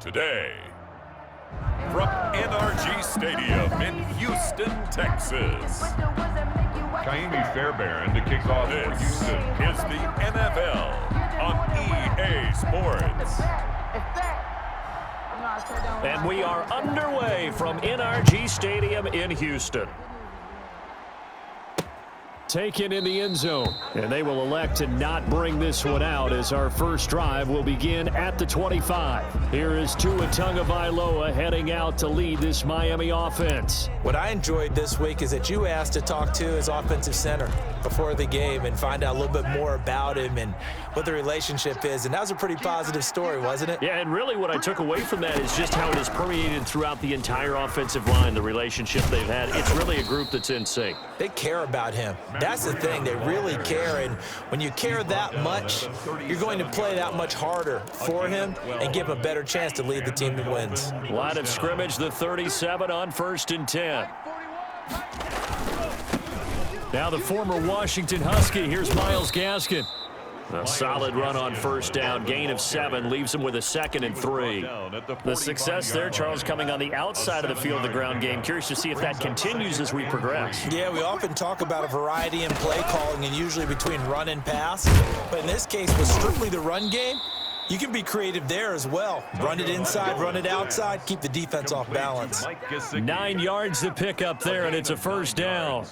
today. From NRG Stadium in Houston, Texas. Kaimi Fairbairn to kick off for This Houston. is the NFL on EA Sports. And we are underway from NRG Stadium in Houston. Taken in the end zone, and they will elect to not bring this one out as our first drive will begin at the 25. Here is Tua Tagovailoa heading out to lead this Miami offense. What I enjoyed this week is that you asked to talk to his offensive center before the game and find out a little bit more about him and what the relationship is, and that was a pretty positive story, wasn't it? Yeah, and really what I took away from that is just how it is permeated throughout the entire offensive line, the relationship they've had. It's really a group that's in sync. They care about him. That's the thing. They really care, and when you care that much, you're going to play that much harder for him and give him a better chance to lead the team that wins. Line of scrimmage, the 37 on 1st and 10. Now the former Washington Husky, here's Myles Gaskin. A solid run on first down, gain of 7, leaves him with a 2nd and 3. The success there, Charles, coming on the outside of the field, the ground game. Curious to see if that continues as we progress. Yeah, we often talk about a variety in play calling and usually between run and pass. But in this case, with strictly the run game, you can be creative there as well. Run it inside, run it outside, keep the defense off balance. 9 yards to pick up there, and it's a first down.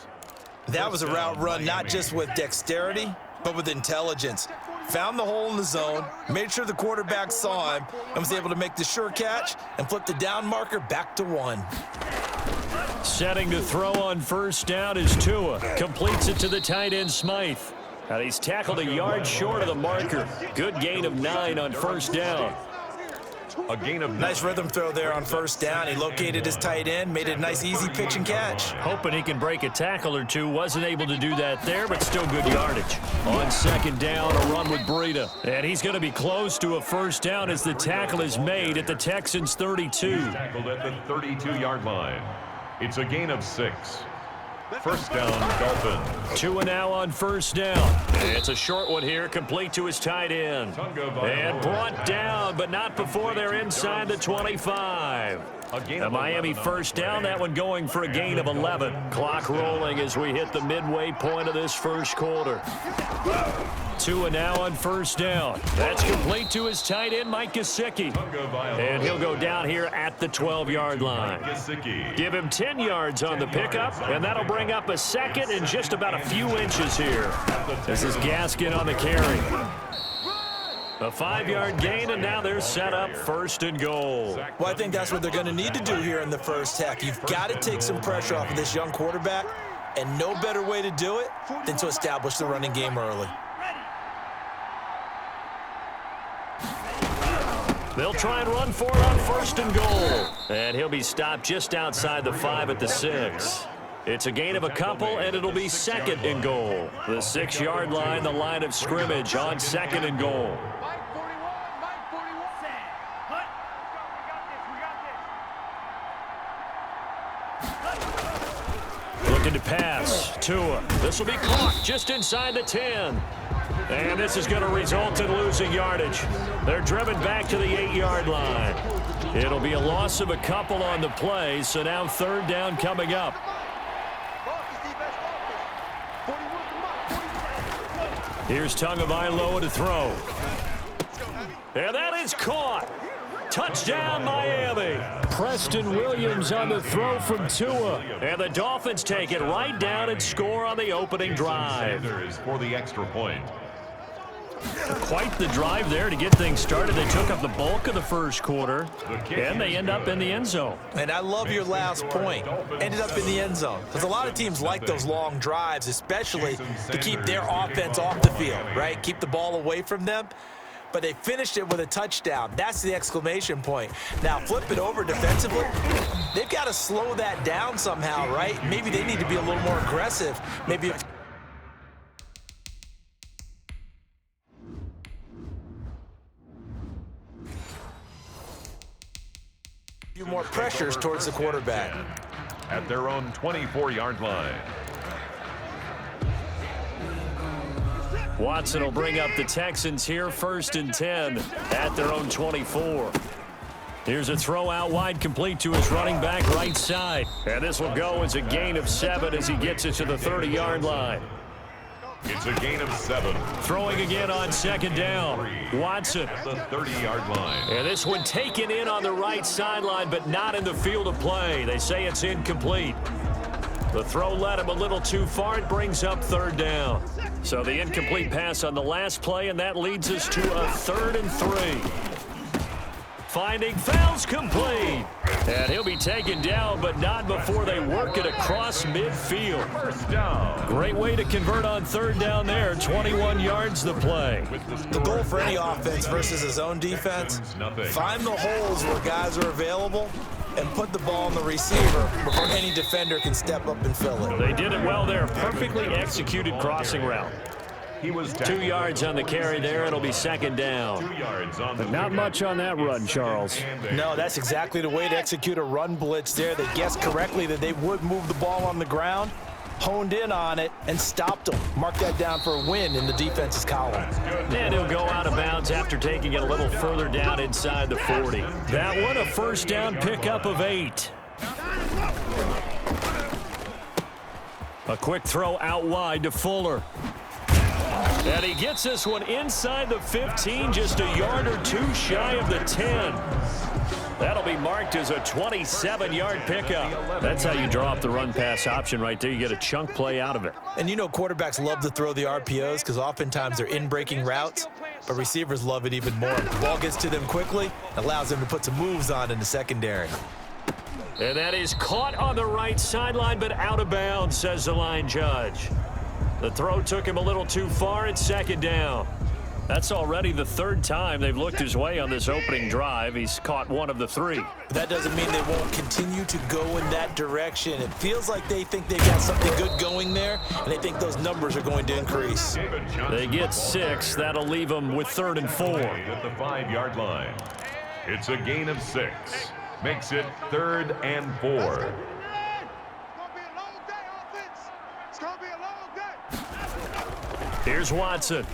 That was a route run not just with dexterity, but with intelligence. Found the hole in the zone, made sure the quarterback saw him, and was able to make the sure catch and flip the down marker back to 1. Setting to throw on first down is Tua. Completes it to the tight end, Smythe. And he's tackled a yard short of the marker. Good gain of 9 on first down. A gain of 9. Nice rhythm throw there on first down. He located his tight end, made it a nice easy pitch and catch. Hoping he can break a tackle or two. Wasn't able to do that there, but still good yardage. On 2nd down, a run with Breida. And he's going to be close to a first down as the tackle is made at the Texans' 32. Tackled at the 32-yard line. It's a gain of 6. First down, Dolphins. Tua now on first down. It's a short one here, complete to his tight end. And brought down, but not before they're inside the 25. A Miami first down, that one going for a gain of 11. Clock rolling as we hit the midway point of this first quarter. Tua now on first down. That's complete to his tight end, Mike Gesicki. And he'll go down here at the 12-yard line. Give him 10 yards on the pickup, and that'll bring up a 2nd and just about a few inches here. This is Gaskin on the carry. A 5-yard gain, and now they're set up 1st and goal. Well, I think that's what they're going to need to do here in the first half. You've got to take some pressure off of this young quarterback, and no better way to do it than to establish the running game early. They'll try and run for it on 1st and goal. And he'll be stopped just outside the 5 at the 6. It's a gain of a couple, and it'll be 2nd and goal. The 6-yard line, the line of scrimmage on 2nd and goal. Looking to pass. Tua. This will be caught just inside the 10. And this is going to result in losing yardage. They're driven back to the 8-yard line. It'll be a loss of a couple on the play, so now 3rd down coming up. Here's Tagovailoa to throw. And that is caught. Touchdown, Miami. Preston Williams on the throw from Tua. And the Dolphins take it right down and score on the opening drive. For the extra point. Quite the drive there to get things started. They took up the bulk of the first quarter, and they end up in the end zone. And I love your last point. Ended up in the end zone. Because a lot of teams like those long drives, especially to keep their offense off the field, right? Keep the ball away from them. But they finished it with a touchdown. That's the exclamation point. Now, flip it over defensively. They've got to slow that down somehow, right? Maybe they need to be a little more aggressive. Maybe few more pressures towards the quarterback. At their own 24-yard line. Watson will bring up the Texans here, 1st and 10 at their own 24. Here's a throw out wide, complete to his running back right side. And this will go as a gain of 7 as he gets it to the 30-yard line. It's a gain of 7. Throwing again on second down. Watson. At the 30-yard line. And this one taken in on the right sideline, but not in the field of play. They say it's incomplete. The throw led him a little too far. It brings up third down. So the incomplete pass on the last play, and that leads us to a 3rd and 3. Finding Fowles complete. And he'll be taken down, but not before they work it across midfield. First down. Great way to convert on third down there. 21 yards the play. The goal for any offense versus his own defense, find the holes where guys are available and put the ball on the receiver before any defender can step up and fill it. They did it well there. Perfectly executed crossing route. He was 2 yards on the carry there. It'll be second down. 2 yards on the But not much on that run, Charles. No, that's exactly the way to execute a run blitz there. They guessed correctly that they would move the ball on the ground, honed in on it, and stopped them. Mark that down for a win in the defense's column. And he'll go out of bounds after taking it a little further down inside the 40. That one a first down pickup of 8. A quick throw out wide to Fuller. And he gets this one inside the 15, just a yard or 2 shy of the 10. That'll be marked as a 27-yard pickup. That's how you draw up the run-pass option right there. You get a chunk play out of it. And you know quarterbacks love to throw the RPOs because oftentimes they're in-breaking routes, but receivers love it even more. The ball gets to them quickly, allows them to put some moves on in the secondary. And that is caught on the right sideline, but out of bounds, says the line judge. The throw took him a little too far. It's second down. That's already the 3rd time they've looked his way on this opening drive. He's caught 1 of the 3. But that doesn't mean they won't continue to go in that direction. It feels like they think they've got something good going there, and they think those numbers are going to increase. They get 6. That'll leave them with 3rd and 4. At the 5-yard line. It's a gain of 6. Makes it 3rd and 4. Here's Watson.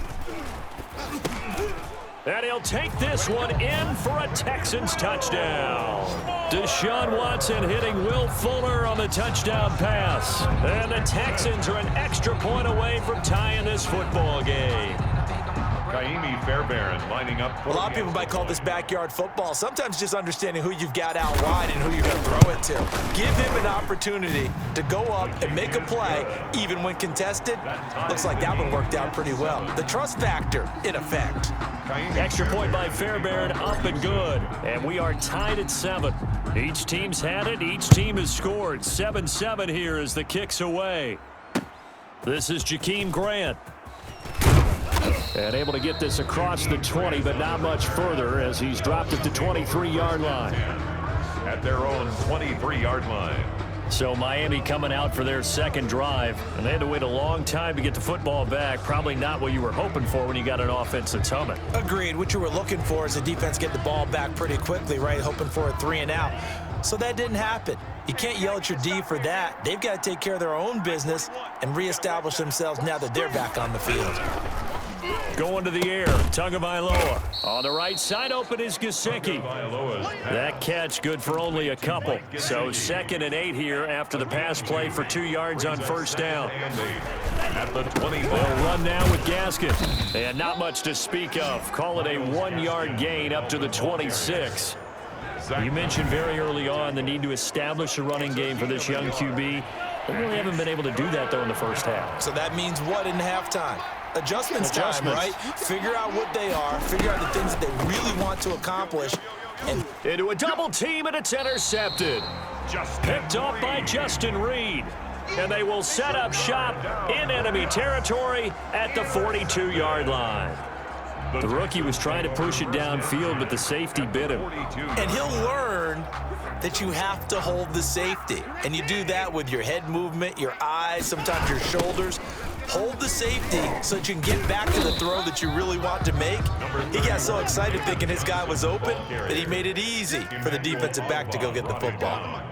And he'll take this one in for a Texans touchdown. Deshaun Watson hitting Will Fuller on the touchdown pass. And the Texans are an extra point away from tying this football game. Kaimi Fairbairn lining up for A lot of people might call this backyard football. Sometimes just understanding who you've got out wide and who you're going to throw it to. Give him an opportunity to go up and make a play, even when contested. Looks like that one worked out pretty well. The trust factor, in effect. Extra point by Fairbairn, up and good. And we are tied at 7. Each team's had it. Each team has scored. 7-7 here as the kick's away. This is Jakeem Grant. And able to get this across the 20, but not much further as he's dropped at the 23-yard line. At their own 23-yard line. So Miami coming out for their second drive, and they had to wait a long time to get the football back. Probably not what you were hoping for when you got an offense that's humming. Agreed. What you were looking for is the defense get the ball back pretty quickly, right? Hoping for a 3 and out. So that didn't happen. You can't yell at your D for that. They've got to take care of their own business and reestablish themselves now that they're back on the field. Going to the air, Tagovailoa. On the right side, open is Gesicki. That catch good for only a couple. So 2nd and 8 here after the pass play for 2 yards on first down. At the 20. They'll run now with Gaskin. And not much to speak of. Call it a 1-yard gain up to the 26. You mentioned very early on the need to establish a running game for this young QB. They really haven't been able to do that, though, in the first half. So that means what in halftime? Adjustments time, right? Figure out what they are, figure out the things that they really want to accomplish. And into a double team, and it's intercepted. Picked off by Justin Reed. And they will set up shop in enemy territory at the 42-yard line. The rookie was trying to push it downfield, but the safety bit him. And he'll learn that you have to hold the safety. And you do that with your head movement, your eyes, sometimes your shoulders. Hold the safety so that you can get back to the throw that you really want to make. He got so excited thinking his guy was open that he made it easy for the defensive back to go get the football.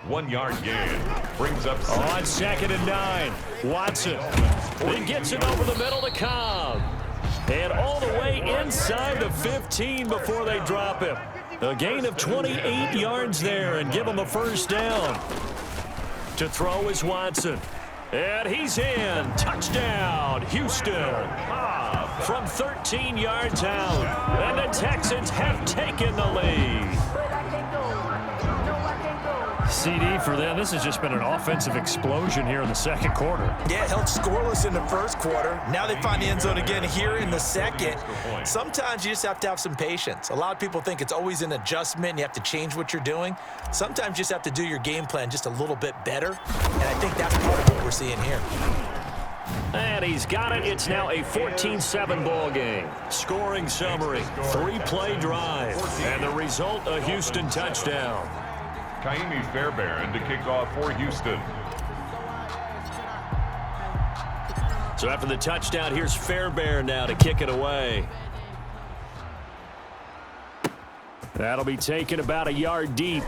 1-yard gain. Brings up on 2nd and 9. Watson. He gets it over the middle to Cobb. And all the way inside the 15 before they drop him. A gain of 28 yards there and give him a first down. To throw is Watson. And he's in. Touchdown, Houston. From 13 yards out. And the Texans have taken the lead. CD for them. This has just been an offensive explosion here in the second quarter. Yeah, held scoreless in the first quarter. Now they find the end zone again here in the second. Sometimes you just have to have some patience. A lot of people think it's always an adjustment. And you have to change what you're doing. Sometimes you just have to do your game plan just a little bit better. And I think that's part of what we're seeing here. And he's got it. It's now a 14-7 ball game. Scoring summary, 3-play drive. And the result, a Houston touchdown. Kaimi Fairbairn to kick off for Houston. So after the touchdown, here's Fairbairn now to kick it away. That'll be taken about a yard deep.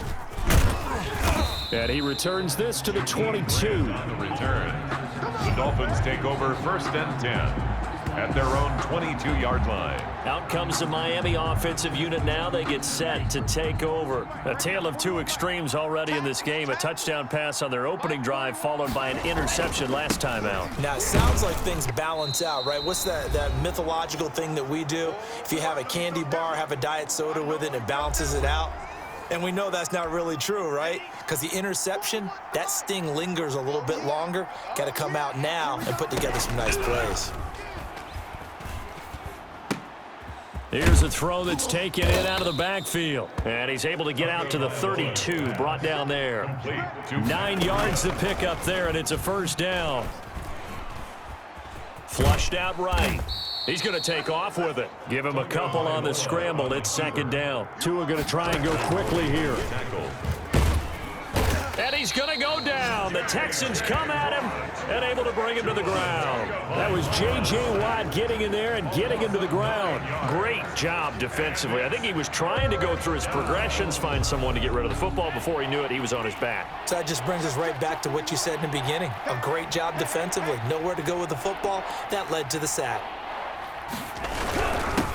And he returns this to the 22. On the return, the Dolphins take over 1st and 10 at their own 22-yard line. Out comes the Miami offensive unit now. They get set to take over. A tale of two extremes already in this game. A touchdown pass on their opening drive followed by an interception last time out. Now, it sounds like things balance out, right? What's that mythological thing that we do? If you have a candy bar, have a diet soda with it, and it balances it out. And we know that's not really true, right? Because the interception, that sting lingers a little bit longer. Got to come out now and put together some nice plays. Here's a throw that's taken in out of the backfield. And he's able to get out to the 32, brought down there. 9 yards to pick up there, and it's a first down. Flushed out right. He's going to take off with it. Give him a couple on the scramble. It's second down. Tua going to try and go quickly here. And he's going to go down. The Texans come at him and able to bring him to the ground. That was J.J. Watt getting in there and getting him to the ground. Great job defensively. I think he was trying to go through his progressions, find someone to get rid of the football. Before he knew it, he was on his back. So that just brings us right back to what you said in the beginning. A great job defensively. Nowhere to go with the football. That led to the sack.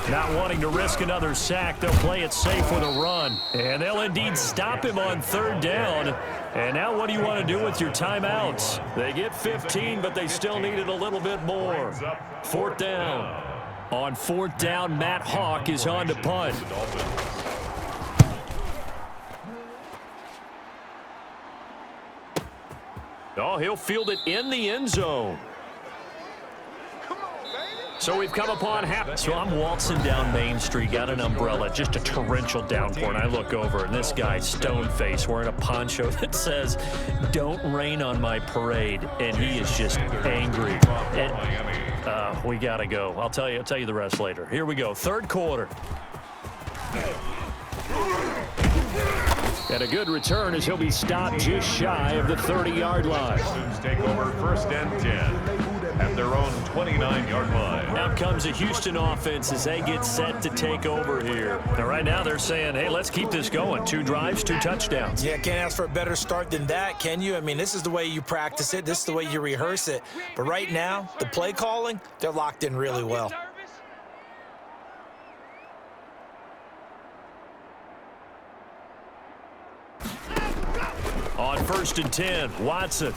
Not wanting to risk another sack, they'll play it safe with a run. And they'll indeed stop him on third down. And now what do you want to do with your timeouts? They get 15, but they still needed a little bit more. Fourth down. On fourth down, Matt Hawk is on to punt. Oh, he'll field it in the end zone. So we've come upon half. So I'm waltzing down Main Street, got an umbrella, just a torrential downpour, and I look over, and this guy's stone-faced wearing a poncho that says, "Don't rain on my parade," and he is just angry. And, we got to go. I'll tell you the rest later. Here we go, third quarter. And a good return as he'll be stopped just shy of the 30-yard line. Texans take over 1st and 10 at their own 29-yard line. Out comes a Houston offense as they get set to take over here. And right now they're saying, hey, let's keep this going. 2 drives, 2 touchdowns. Yeah, can't ask for a better start than that, can you? I mean, this is the way you practice it. This is the way you rehearse it. But right now, the play calling, they're locked in really well. On 1st and 10, Watson.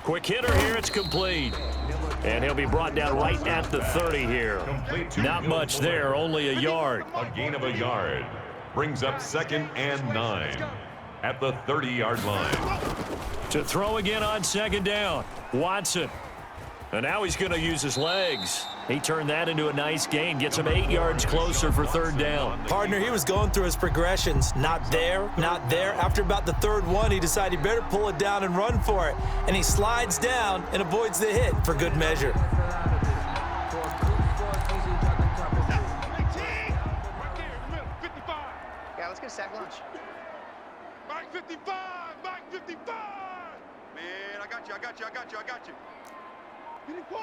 Quick hitter here, it's complete. And he'll be brought down right at the 30 here. Not much there, only a yard. A gain of a yard brings up 2nd and 9 at the 30-yard line. To throw again on 2nd down, Watson. And now he's going to use his legs. He turned that into a nice gain, gets him 8 yards closer for 3rd down. Partner, he was going through his progressions. Not there, not there. After about the 3rd one, he decided he better pull it down and run for it. And he slides down and avoids the hit for good measure. Yeah, let's get a sack lunch. Mike 55! Mike 55! Man, I got you. 54!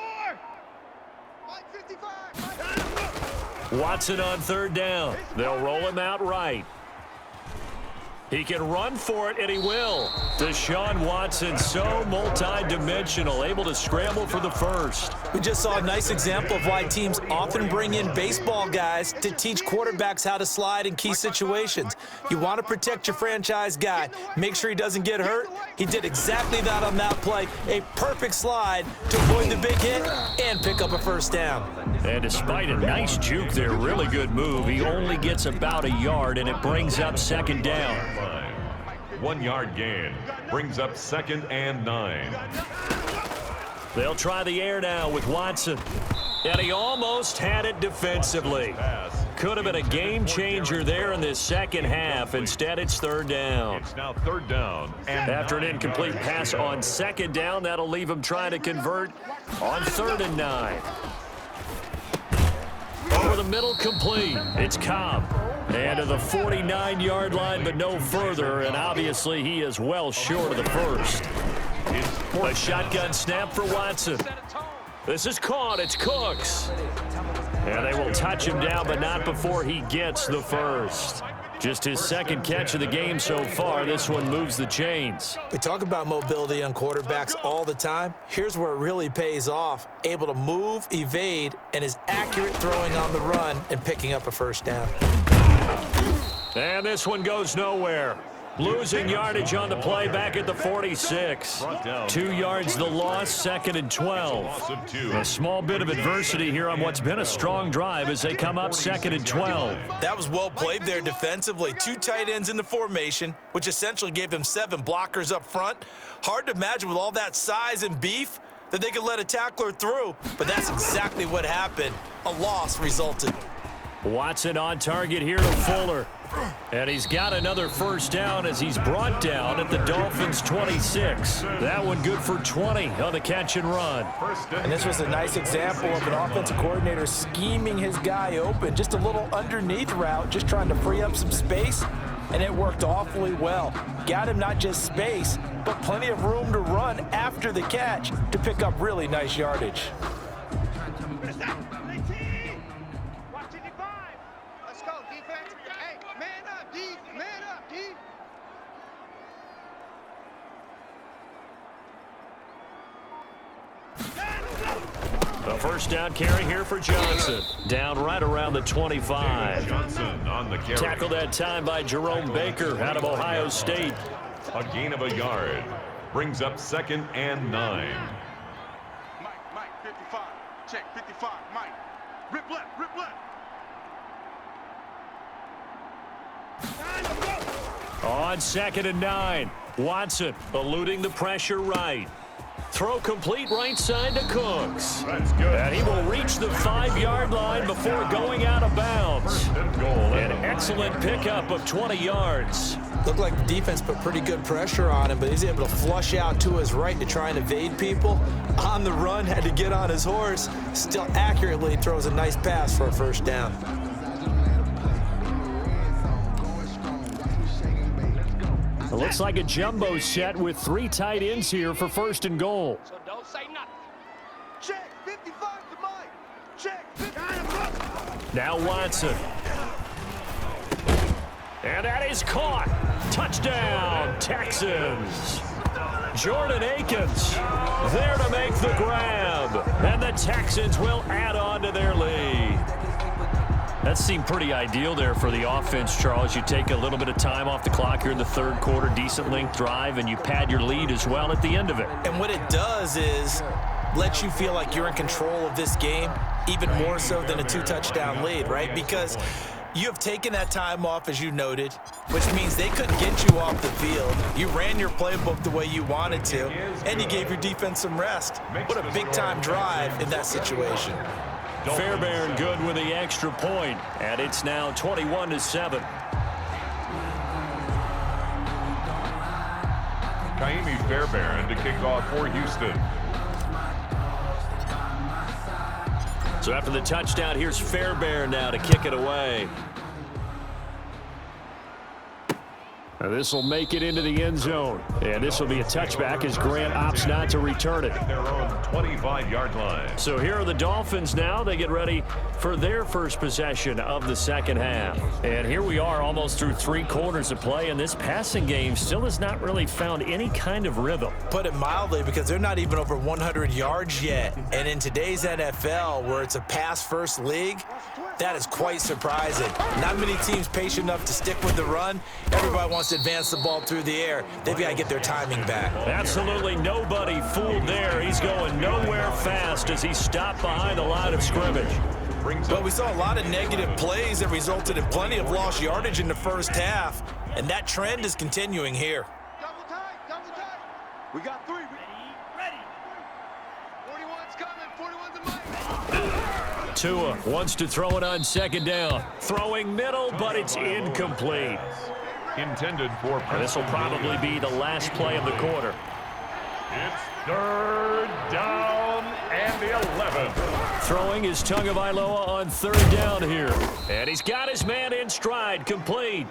Mike 55! Watson on 3rd down. They'll roll him out right. He can run for it, and he will. Deshaun Watson, so multi-dimensional, able to scramble for the first. We just saw a nice example of why teams often bring in baseball guys to teach quarterbacks how to slide in key situations. You want to protect your franchise guy. Make sure he doesn't get hurt. He did exactly that on that play. A perfect slide to avoid the big hit and pick up a first down. And despite a nice juke there, really good move, he only gets about a yard, and it brings up second down. 1 yard gain brings up 2nd and 9. They'll try the air now with Watson. And he almost had it defensively. Could have been a game changer there in this second half. Instead, it's third down. It's now 3rd down. And after an incomplete pass on second down, that'll leave him trying to convert on 3rd and 9. Over the middle, complete. It's Cobb. And to the 49-yard line, but no further. And obviously, he is well short of the first. A shotgun snap for Watson. This is caught. It's Cooks. And they will touch him down, but not before he gets the first. Just his second catch of the game so far. This one moves the chains. We talk about mobility on quarterbacks all the time. Here's where it really pays off. Able to move, evade, and is accurate throwing on the run and picking up a first down. And this one goes nowhere. Losing yardage on the play back at the 46. 2 yards the loss, 2nd and 12. A small bit of adversity here on what's been a strong drive as they come up 2nd and 12. That was well played there defensively. 2 tight ends in the formation, which essentially gave them 7 blockers up front. Hard to imagine with all that size and beef that they could let a tackler through, but that's exactly what happened. A loss resulted. Watson on target here to Fuller. And he's got another first down as he's brought down at the Dolphins' 26. That one good for 20 on the catch and run. And this was a nice example of an offensive coordinator scheming his guy open. Just a little underneath route, just trying to free up some space, and it worked awfully well. Got him not just space, but plenty of room to run after the catch to pick up really nice yardage. Let's go, defense. Hey, man up, D. Man up, D. A first down carry here for Johnson. Down right around the 25. Johnson on the carry. Tackled that time by Jerome Baker out of Ohio State. A gain of a yard brings up 2nd and 9. Mike, 55. Check, 55. Mike. Rip left, rip left. On 2nd and 9. Watson eluding the pressure right. Throw complete right side to Cooks. That's good. And he will reach the 5-yard line before going out of bounds. An excellent pickup of 20 yards. Looked like the defense put pretty good pressure on him, but he's able to flush out to his right to try and evade people. On the run, had to get on his horse. Still accurately throws a nice pass for a first down. It looks like a jumbo set with 3 tight ends here for 1st and goal. So don't say nothing. Check, 55 to Mike. Check, 55. Now Watson. And that is caught. Touchdown, Texans. Jordan Akins there to make the grab. And the Texans will add on to their lead. That seemed pretty ideal there for the offense, Charles. You take a little bit of time off the clock here in the 3rd quarter, decent length drive, and you pad your lead as well at the end of it. And what it does is let you feel like you're in control of this game, even more so than a 2-touchdown lead, right? Because you have taken that time off, as you noted, which means they couldn't get you off the field. You ran your playbook the way you wanted to, and you gave your defense some rest. What a big-time drive in that situation. Fairbairn good with the extra point, and it's now 21-7. Kaimi Fairbairn to kick off for Houston. So after the touchdown, here's Fairbairn now to kick it away. This will make it into the end zone. And this will be a touchback as Grant opts not to return it. Their own 25-yard line. So here are the Dolphins now. They get ready for their first possession of the second half. And here we are almost through 3 quarters of play, and this passing game still has not really found any kind of rhythm. Put it mildly, because they're not even over 100 yards yet. And in today's NFL, where it's a pass-first league, that is quite surprising. Not many teams patient enough to stick with the run. Everybody wants to advance the ball through the air. They've got to get their timing back. Absolutely nobody fooled there. He's going nowhere fast as he stopped behind the line of scrimmage. Well, we saw a lot of negative plays that resulted in plenty of lost yardage in the first half, and that trend is continuing here. Double tight, double tight. We got 3. Ready. 41's coming, 41's a mic. Tua wants to throw it on second down. Throwing middle, but it's incomplete. Intended for... This will probably be the last play of the quarter. It's 3rd down and 11. Throwing is Tagovailoa on 3rd down here. And he's got his man in stride, complete.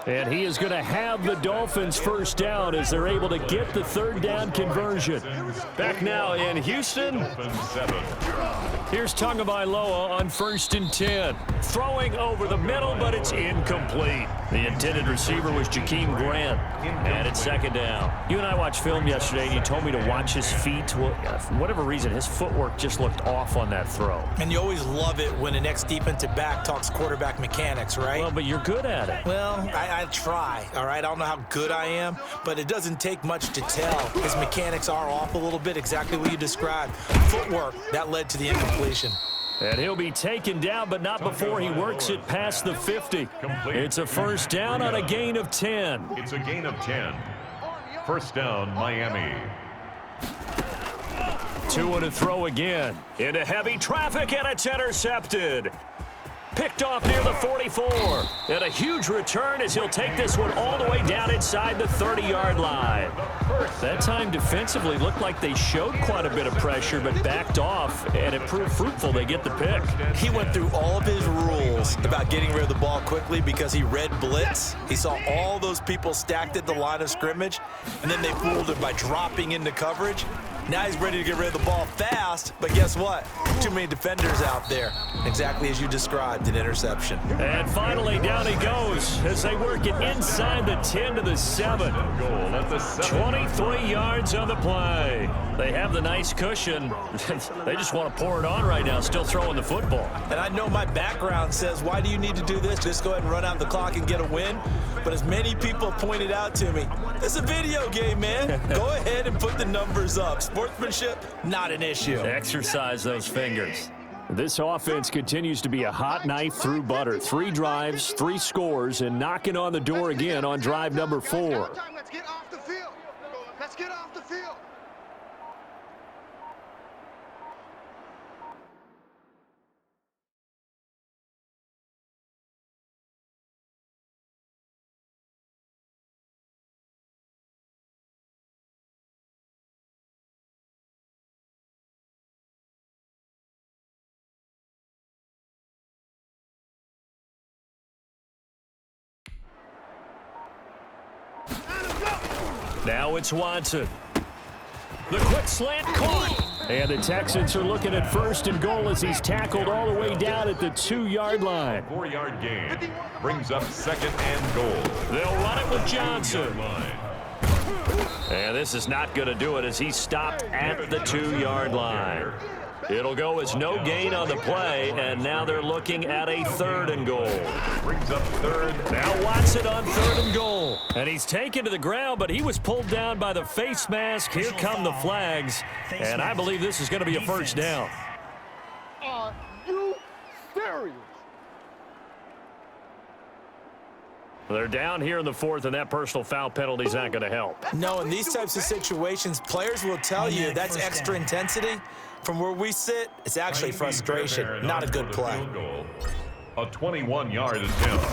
And he is going to have the Dolphins first down as they're able to get the 3rd down conversion. Back now in Houston. Here's Tagovailoa on 1st and 10. Throwing over the middle, but it's incomplete. The intended receiver was Jakeem Grant. And it's 2nd down. You and I watched film yesterday, and you told me to watch his feet. Well, for whatever reason, his footwork just looked off on that throw. And you always love it when the next defensive back talks quarterback mechanics, right? Well, but you're good at it. Well, I try, all right? I don't know how good I am, but it doesn't take much to tell. His mechanics are off a little bit, exactly what you described. Footwork, that led to the incompletion. And he'll be taken down, but not before he works it past the 50. It's a first down on a gain of 10. It's a gain of 10. First down, Miami. Tua to throw again. Into heavy traffic, and it's intercepted. Picked off near the 44. And a huge return as he'll take this one all the way down inside the 30-yard line. That time defensively looked like they showed quite a bit of pressure but backed off, and it proved fruitful. They get the pick. He went through all of his rules about getting rid of the ball quickly because he read blitz. He saw all those people stacked at the line of scrimmage, and then they fooled him by dropping into coverage. Now he's ready to get rid of the ball fast, but guess what? Too many defenders out there. Exactly as you described, an interception. And finally, down he goes as they work it inside the 10 to the 7. Goal at the 7. 23 yards on the play. They have the nice cushion. They just want to pour it on right now, still throwing the football. And I know my background says, why do you need to do this? Just go ahead and run out the clock and get a win. But as many people pointed out to me, it's a video game, man. Go ahead and put the numbers up. Sportsmanship, not an issue. Exercise those fingers. This offense continues to be a hot knife through butter. 3 drives, 3 scores, and knocking on the door again on drive number 4. Let's get off the field. Let's get off the field. Now it's Watson. The quick slant caught. And the Texans are looking at 1st and goal as he's tackled all the way down at the 2-yard line. 4-yard gain. Brings up 2nd and goal. They'll run it with Johnson. And this is not going to do it as he's stopped at the 2-yard line. It'll go as no gain on the play, and now they're looking at a 3rd and goal. Brings up 3rd. Now Watson on 3rd and goal. And he's taken to the ground, but he was pulled down by the face mask. Here come the flags, and I believe this is going to be a first down. Are you serious? They're down here in the 4th, and that personal foul penalty is not going to help. No, in these types of situations, players will tell you that's extra intensity. From where we sit, it's actually frustration, not a good play. A 21-yard attempt.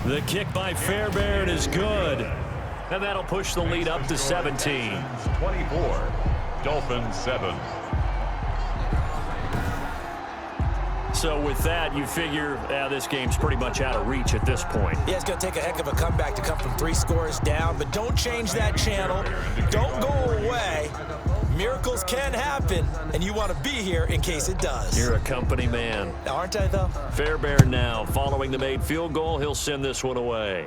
The kick by Fairbairn is good, and that'll push the lead up to 17. 24, Dolphins 7. So with that, you figure this game's pretty much out of reach at this point. Yeah, it's going to take a heck of a comeback to come from 3 scores down, but don't change that channel. Don't go away. Miracles can happen, and you want to be here in case it does. You're a company man. Aren't I, though? Fairbairn now, following the made field goal, he'll send this one away.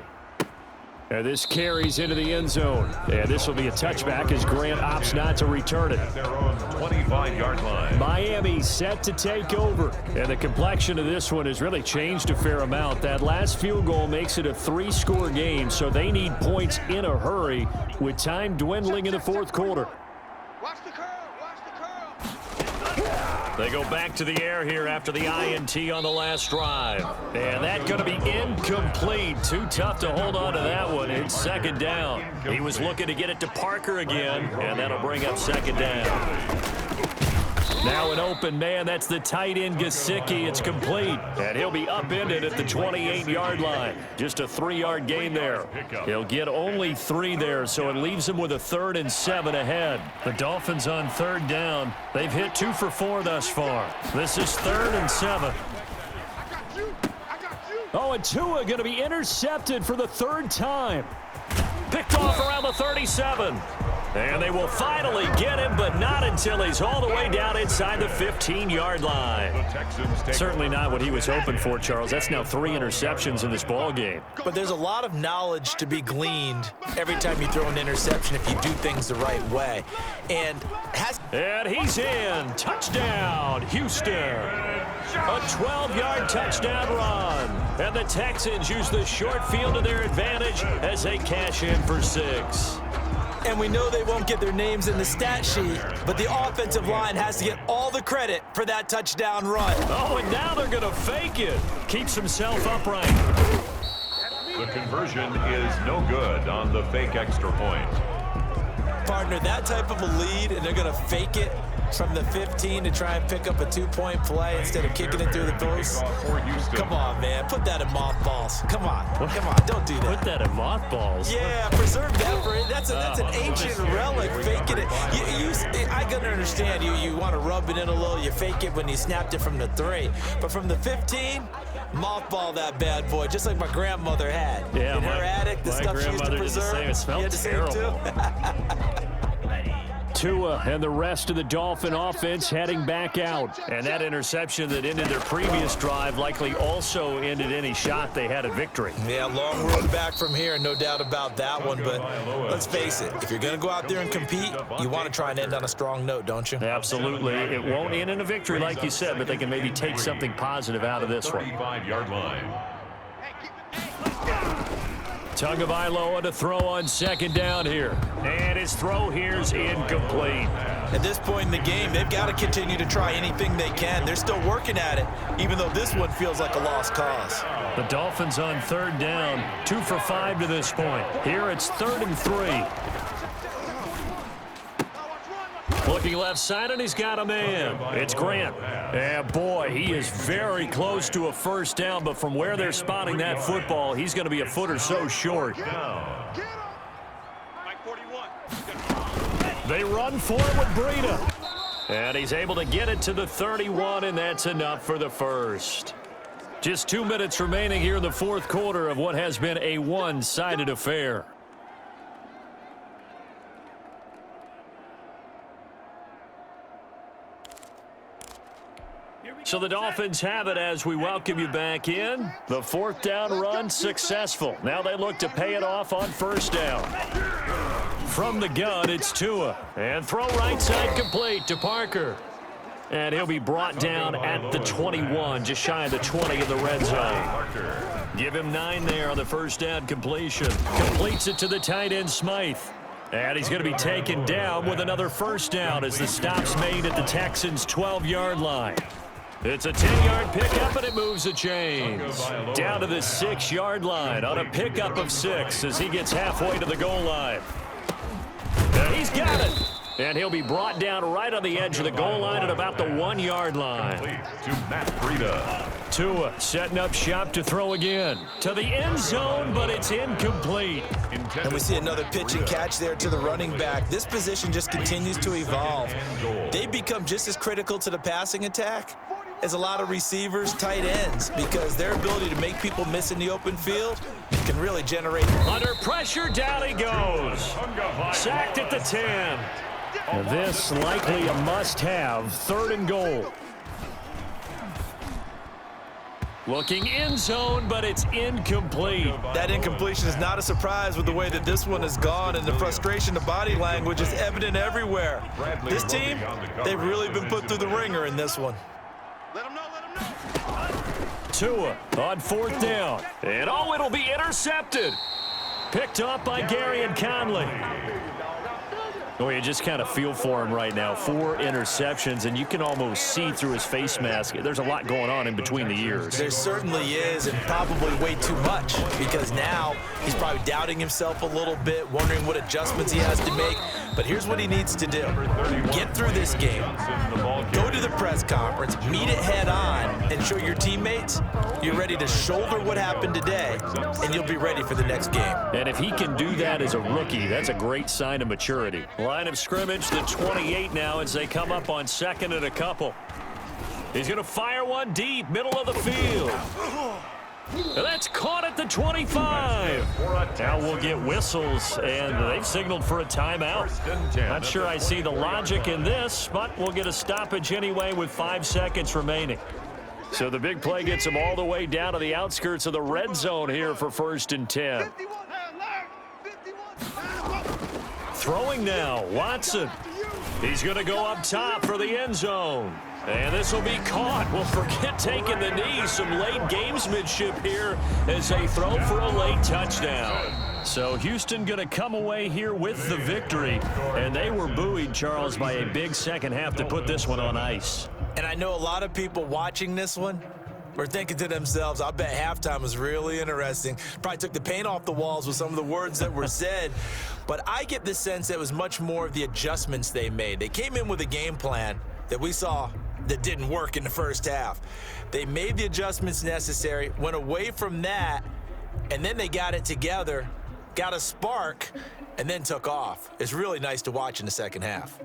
And this carries into the end zone. And this will be a touchback as Grant opts not to return it. At their own 25-yard line. Miami set to take over. And the complexion of this one has really changed a fair amount. That last field goal makes it a 3-score game, so they need points in a hurry with time dwindling in the fourth quarter. Watch the curl. Watch the curl. They go back to the air here after the INT on the last drive. And that's going to be incomplete. Too tough to hold on to that one. It's second down. He was looking to get it to Parker again, and that'll bring up second down. Now an open man. That's the tight end, Gesicki. It's complete. And he'll be upended at the 28-yard line. Just a 3-yard gain there. He'll get only 3 there, so it leaves him with a 3rd and 7 ahead. The Dolphins on 3rd down. They've hit 2 for 4 thus far. This is 3rd and 7. Oh, and Tua going to be intercepted for the 3rd time. Picked off around the 37. And they will finally get him, but not until he's all the way down inside the 15-yard line. Certainly not what he was hoping for, Charles. That's now 3 interceptions in this ball game. But there's a lot of knowledge to be gleaned every time you throw an interception if you do things the right way. And he's in. Touchdown, Houston. A 12-yard touchdown run. And the Texans use the short field to their advantage as they cash in for 6. And we know they won't get their names in the stat sheet, but the offensive line has to get all the credit for that touchdown run. Oh, and now they're going to fake it. Keeps himself upright. The conversion is no good on the fake extra point. Partner, that type of a lead, and they're going to fake it from the 15 to try and pick up a 2-point play instead of kicking it through the post. Come on, man. Put that in mothballs. Come on. Come on. Don't do that. Put that in mothballs? Yeah, preserve that for it. That's an ancient relic. Faking it. I can understand you want to rub it in a little. You fake it when you snapped it from the 3. But from the 15, mothball that bad boy, just like my grandmother had. Yeah, in her attic, the stuff she used to preserve. It smelled terrible. Tua and the rest of the Dolphin offense heading back out. And that interception that ended their previous drive likely also ended any shot they had at victory. Yeah, long road back from here, no doubt about that one. But let's face it, if you're going to go out there and compete, you want to try and end on a strong note, don't you? Absolutely. It won't end in a victory like you said, but they can maybe take something positive out of this one. 35-yard line. Tagovailoa to throw on 2nd down here. And his throw here's incomplete. At this point in the game, they've got to continue to try anything they can. They're still working at it, even though this one feels like a lost cause. The Dolphins on 3rd down, 2 for 5 to this point. Here it's 3rd and 3. Looking left side, and he's got a man. It's Grant. And boy, he is very close to a 1st down, but from where they're spotting that football, he's going to be a foot or so short. They run for it with Breida. And he's able to get it to the 31, and that's enough for the 1st. Just 2 minutes remaining here in the 4th quarter of what has been a one-sided affair. So the Dolphins have it as we welcome you back in. The 4th down run successful. Now they look to pay it off on 1st down. From the gun, it's Tua. And throw right side complete to Parker. And he'll be brought down at the 21, just shy of the 20 in the red zone. Give him 9 there on the 1st down completion. Completes it to the tight end, Smythe. And he's going to be taken down with another 1st down as the stop's made at the Texans' 12-yard line. It's a 10-yard pickup, and it moves the chains. Down to the 6-yard line on a pickup of 6 as he gets halfway to the goal line. And he's got it. And he'll be brought down right on the edge of the goal line at about the 1-yard line. To Matt Breida. Tua setting up shop to throw again. To the end zone, but it's incomplete. And we see another pitch and catch there to the running back. This position just continues to evolve. They become just as critical to the passing attack is a lot of receivers, tight ends, because their ability to make people miss in the open field can really generate. Under pressure, down he goes. Sacked at the 10. And this likely a must-have, 3rd and goal. Looking end zone, but it's incomplete. That incompletion is not a surprise with the way that this one has gone, and the frustration, the body language is evident everywhere. This team, they've really been put through the ringer in this one. Let him know, let him know. Tua on 4th down. And oh, it'll be intercepted. Picked up by Gary and Conley. Oh, you just kind of feel for him right now. 4 interceptions, and you can almost see through his face mask. There's a lot going on in between the ears. There certainly is, and probably way too much, because now he's probably doubting himself a little bit, wondering what adjustments he has to make. But here's what he needs to do. Get through this game, go to the press conference, meet it head on, and show your teammates you're ready to shoulder what happened today, and you'll be ready for the next game. And if he can do that as a rookie, that's a great sign of maturity. Line of scrimmage to 28 now as they come up on 2nd and a couple. He's going to fire one deep, middle of the field. And that's caught at the 25. Now we'll get whistles, and they've signaled for a timeout. Not sure I see the logic in this, but we'll get a stoppage anyway with 5 seconds remaining. So the big play gets him all the way down to the outskirts of the red zone here for 1st and 10. Throwing now, Watson. He's going to go up top for the end zone. And this will be caught. Well, forget taking the knee. Some late gamesmanship here as they throw for a late touchdown. So Houston going to come away here with the victory. And they were buoyed, Charles, by a big second half to put this one on ice. And I know a lot of people watching this one were thinking to themselves, I bet halftime was really interesting. Probably took the paint off the walls with some of the words that were said. But I get the sense that it was much more of the adjustments they made. They came in with a game plan that we saw that didn't work in the first half. They made the adjustments necessary, went away from that, and then they got it together, got a spark, and then took off. It's really nice to watch in the second half.